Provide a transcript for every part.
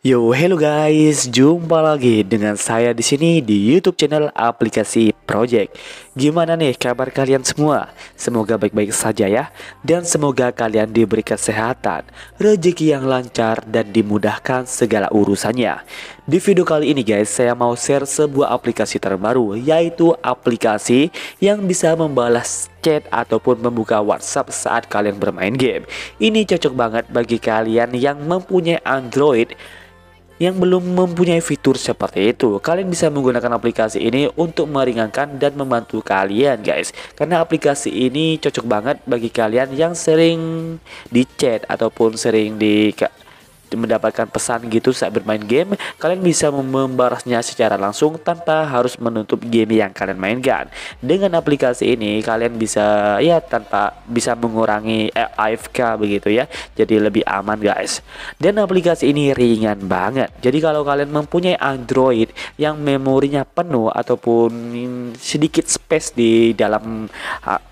Yo, hello guys, jumpa lagi dengan saya di sini di YouTube channel Aplikasi Project. Gimana nih kabar kalian semua? Semoga baik-baik saja ya, dan semoga kalian diberi kesehatan, rezeki yang lancar dan dimudahkan segala urusannya. Di video kali ini guys, saya mau share sebuah aplikasi terbaru, yaitu aplikasi yang bisa membalas chat ataupun membuka WhatsApp saat kalian bermain game. Ini cocok banget bagi kalian yang mempunyai Android yang belum mempunyai fitur seperti itu. Kalian bisa menggunakan aplikasi ini untuk meringankan dan membantu kalian guys, karena aplikasi ini cocok banget bagi kalian yang sering di chat ataupun sering mendapatkan pesan gitu saat bermain game. Kalian bisa membalasnya secara langsung tanpa harus menutup game yang kalian mainkan. Dengan aplikasi ini kalian bisa tanpa bisa mengurangi AFK begitu ya, jadi lebih aman guys. Dan aplikasi ini ringan banget, jadi kalau kalian mempunyai Android yang memorinya penuh ataupun sedikit space di dalam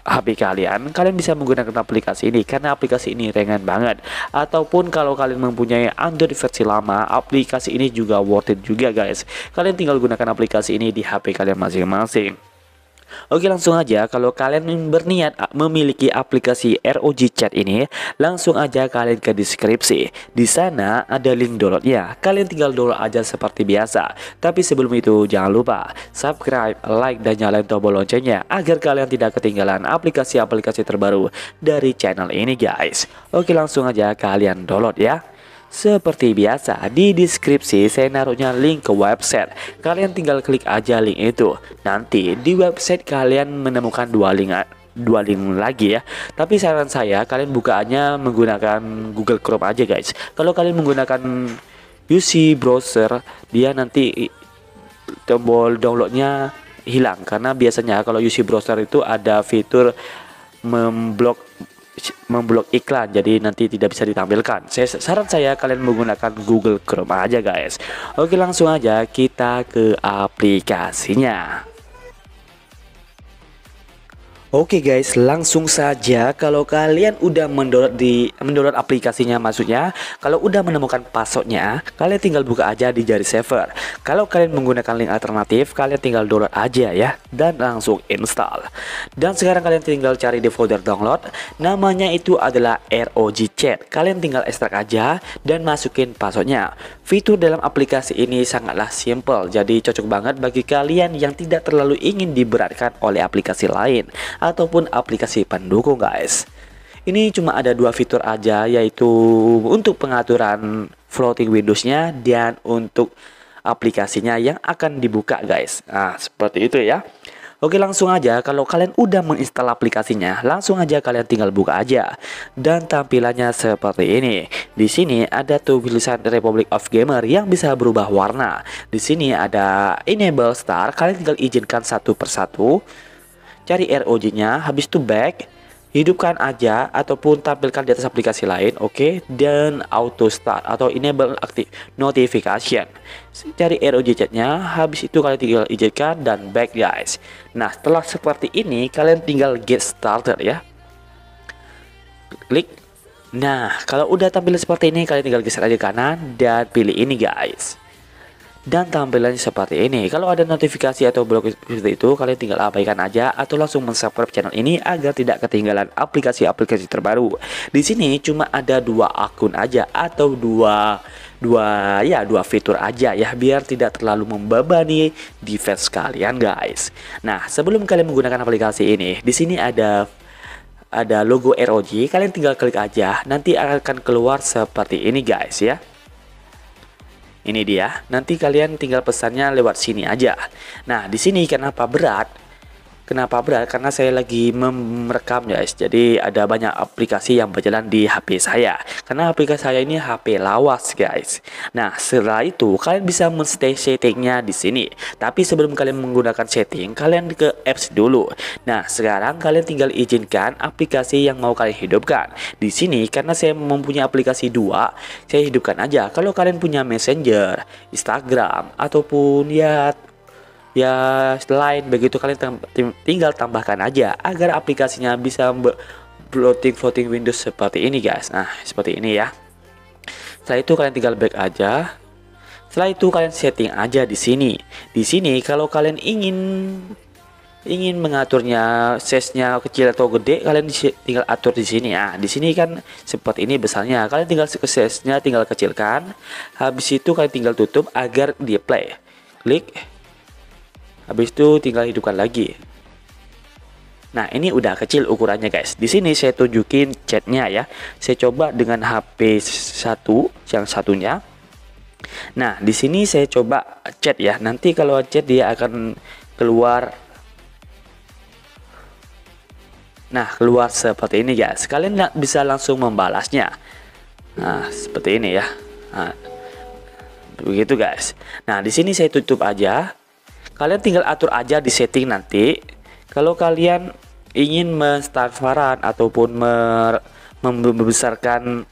HP kalian bisa menggunakan aplikasi ini, karena aplikasi ini ringan banget. Ataupun kalau kalian mempunyai Android versi lama, aplikasi ini juga worth it juga guys. Kalian tinggal gunakan aplikasi ini di HP kalian masing-masing. Oke, langsung aja, kalau kalian berniat memiliki aplikasi ROG Chat ini, langsung aja kalian ke deskripsi. Di sana ada link downloadnya. Kalian tinggal download aja seperti biasa. Tapi sebelum itu jangan lupa subscribe, like, dan nyalain tombol loncengnya agar kalian tidak ketinggalan aplikasi-aplikasi terbaru dari channel ini guys. Oke, langsung aja kalian download ya. Seperti biasa, di deskripsi saya naruhnya link ke website. Kalian tinggal klik aja link itu. Nanti di website kalian menemukan dua link lagi ya. Tapi saran saya kalian bukaannya menggunakan Google Chrome aja guys. Kalau kalian menggunakan UC browser, dia nanti tombol downloadnya hilang, karena biasanya kalau UC browser itu ada fitur memblok iklan, jadi nanti tidak bisa ditampilkan. Saran saya kalian menggunakan Google Chrome aja guys. Oke, langsung aja kita ke aplikasinya. Oke guys, langsung saja kalau kalian udah mendownload aplikasinya, maksudnya kalau udah menemukan passwordnya, kalian tinggal buka aja di jari saver. Kalau kalian menggunakan link alternatif, kalian tinggal download aja ya, dan langsung install. Dan sekarang kalian tinggal cari di folder download, namanya itu adalah ROG Chat. Kalian tinggal ekstrak aja dan masukin passwordnya. Fitur dalam aplikasi ini sangatlah simple, jadi cocok banget bagi kalian yang tidak terlalu ingin diberatkan oleh aplikasi lain ataupun aplikasi pendukung guys. Ini cuma ada dua fitur aja, yaitu untuk pengaturan floating Windowsnya dan untuk aplikasinya yang akan dibuka guys. Nah, seperti itu ya. Oke, langsung aja, kalau kalian udah menginstal aplikasinya, langsung aja kalian tinggal buka aja. Dan tampilannya seperti ini. Di sini ada tulisan Republic of Gamer yang bisa berubah warna. Di sini ada enable star, kalian tinggal izinkan satu persatu. Cari ROG-nya, habis itu back, hidupkan aja ataupun tampilkan di atas aplikasi lain, oke. Dan auto start atau enable active notification. Cari ROG Chat-nya, habis itu kalian tinggal izinkan dan back guys. Nah, setelah seperti ini kalian tinggal get started ya. Klik. Nah, kalau udah tampil seperti ini, kalian tinggal geser aja kanan dan pilih ini guys. Dan tampilannya seperti ini. Kalau ada notifikasi atau blok seperti itu, kalian tinggal abaikan aja atau langsung mensubscribe channel ini agar tidak ketinggalan aplikasi-aplikasi terbaru. Di sini cuma ada dua akun aja atau dua fitur aja ya, biar tidak terlalu membebani device kalian guys. Nah, sebelum kalian menggunakan aplikasi ini, di sini ada logo ROG, kalian tinggal klik aja, nanti akan keluar seperti ini guys ya. Ini dia, nanti kalian tinggal pesannya lewat sini aja. Nah, di sini kenapa berat? Karena saya lagi merekam guys, jadi ada banyak aplikasi yang berjalan di HP saya. Karena aplikasi saya ini HP lawas guys. Nah, setelah itu kalian bisa men-stay settingnya di sini. Tapi sebelum kalian menggunakan setting, kalian ke apps dulu. Nah, sekarang kalian tinggal izinkan aplikasi yang mau kalian hidupkan. Di sini karena saya mempunyai aplikasi dua, saya hidupkan aja. Kalau kalian punya Messenger, Instagram, ataupun lain begitu, kalian tinggal tambahkan aja agar aplikasinya bisa floating Windows seperti ini guys. Nah, seperti ini ya. Setelah itu kalian tinggal back aja. Setelah itu kalian setting aja di sini. Di sini kalau kalian ingin mengaturnya size-nya kecil atau gede, kalian tinggal atur di sini. Nah, di sini kan seperti ini besarnya. Kalian tinggal size-nya tinggal kecilkan. Habis itu kalian tinggal tutup agar dia play. Klik. Habis itu tinggal hidupkan lagi. Nah, ini udah kecil ukurannya, guys. Di sini saya tunjukin chatnya ya. Saya coba dengan HP yang satunya. Nah, di sini saya coba chat ya. Nanti kalau chat dia akan keluar. Nah, keluar seperti ini, guys. Kalian bisa langsung membalasnya. Nah, seperti ini ya. Nah, begitu, guys. Nah, di sini saya tutup aja. Kalian tinggal atur aja di setting nanti. Kalau kalian ingin mentransferan ataupun membesarkan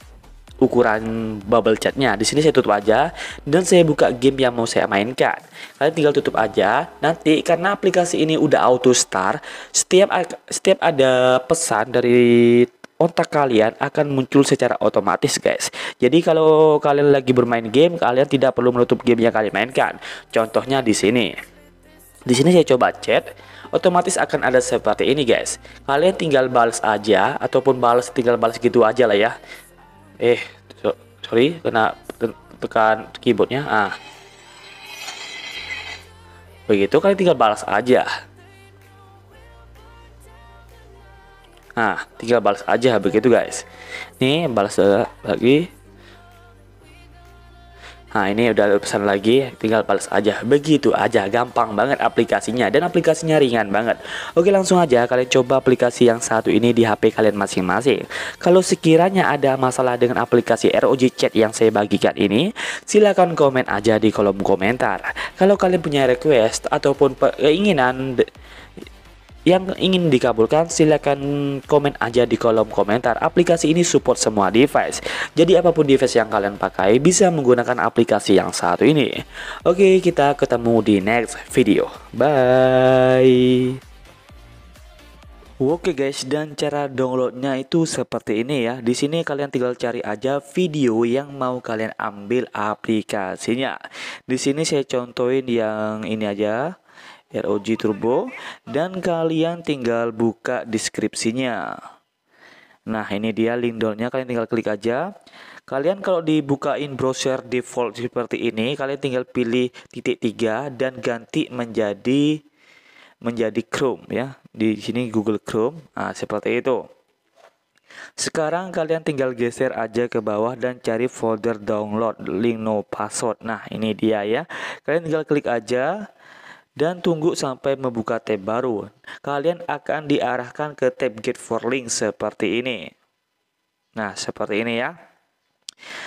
ukuran bubble chatnya, di sini saya tutup aja dan saya buka game yang mau saya mainkan. Kalian tinggal tutup aja. Nanti karena aplikasi ini udah auto start, setiap ada pesan dari otak kalian akan muncul secara otomatis, guys. Jadi kalau kalian lagi bermain game, kalian tidak perlu menutup game yang kalian mainkan. Contohnya di sini. Di sini saya coba chat, otomatis akan ada seperti ini, guys. Kalian tinggal balas aja ataupun tinggal balas gitu aja lah ya. Sorry, kena tekan keyboardnya. Begitu kalian tinggal balas aja. Tinggal balas aja begitu, guys. Nih, balas lagi. Nah, ini udah ada pesan lagi, tinggal balas aja. Begitu aja, gampang banget aplikasinya dan aplikasinya ringan banget. Oke, langsung aja kalian coba aplikasi yang satu ini di HP kalian masing-masing. Kalau sekiranya ada masalah dengan aplikasi ROG Chat yang saya bagikan ini, silahkan komen aja di kolom komentar. Kalau kalian punya request ataupun keinginan yang ingin dikabulkan, silakan komen aja di kolom komentar. Aplikasi ini support semua device. Jadi apapun device yang kalian pakai bisa menggunakan aplikasi yang satu ini. Oke, kita ketemu di next video. Bye. Oke guys, dan cara downloadnya itu seperti ini ya. Di sini kalian tinggal cari aja video yang mau kalian ambil aplikasinya. Di sini saya contohin yang ini aja. ROG Turbo, dan kalian tinggal buka deskripsinya. Nah, ini dia link downloadnya, kalian tinggal klik aja. Kalian kalau dibukain browser default seperti ini, kalian tinggal pilih titik 3 dan ganti menjadi Chrome ya. Di sini Google Chrome. Nah, seperti itu. Sekarang kalian tinggal geser aja ke bawah dan cari folder download link no password. Nah, ini dia ya. Kalian tinggal klik aja dan tunggu sampai membuka tab baru. Kalian akan diarahkan ke tab get for link seperti ini. Nah, seperti ini ya.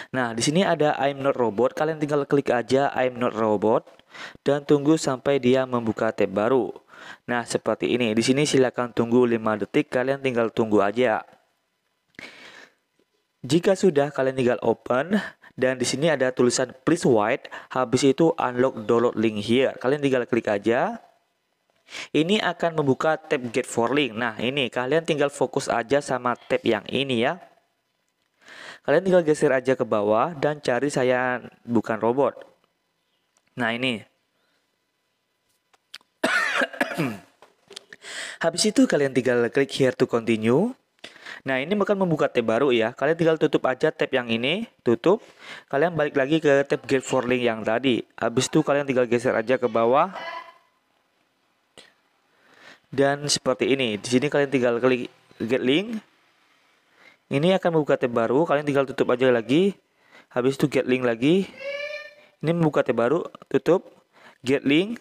Nah, di sini ada I'm not robot. Kalian tinggal klik aja I'm not robot dan tunggu sampai dia membuka tab baru. Nah, seperti ini. Di sini silakan tunggu 5 detik. Kalian tinggal tunggu aja. Jika sudah, kalian tinggal open. Dan di sini ada tulisan please wait. Habis itu unlock download link here. Kalian tinggal klik aja. Ini akan membuka tab get for link. Nah, ini kalian tinggal fokus aja sama tab yang ini ya. Kalian tinggal geser aja ke bawah dan cari saya bukan robot. Nah, ini. Habis itu kalian tinggal klik here to continue. Nah, ini bakal membuka tab baru ya. Kalian tinggal tutup aja tab yang ini, tutup. Kalian balik lagi ke tab get for link yang tadi. Habis itu kalian tinggal geser aja ke bawah. Dan seperti ini. Di sini kalian tinggal klik get link. Ini akan membuka tab baru. Kalian tinggal tutup aja lagi. Habis itu get link lagi. Ini membuka tab baru, tutup, get link.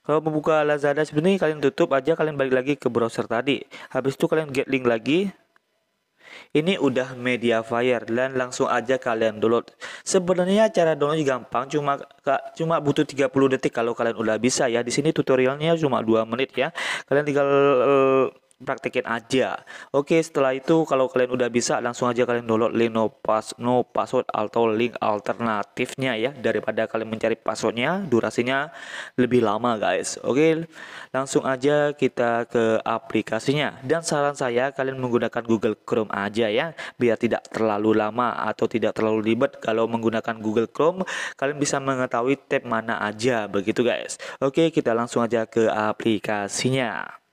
Kalau membuka Lazada seperti ini, kalian tutup aja, kalian balik lagi ke browser tadi. Habis itu kalian get link lagi. Ini udah Mediafire dan langsung aja kalian download. Sebenarnya cara download gampang, cuma butuh 30 detik kalau kalian udah bisa ya. Di sini tutorialnya cuma 2 menit ya. Kalian tinggal praktekin aja. Oke, setelah itu kalau kalian udah bisa, langsung aja kalian download link no password atau link alternatifnya ya, daripada kalian mencari passwordnya durasinya lebih lama guys. Oke, langsung aja kita ke aplikasinya, dan saran saya kalian menggunakan Google Chrome aja ya, biar tidak terlalu lama atau tidak terlalu ribet. Kalau menggunakan Google Chrome kalian bisa mengetahui tab mana aja begitu guys. Oke, kita langsung aja ke aplikasinya.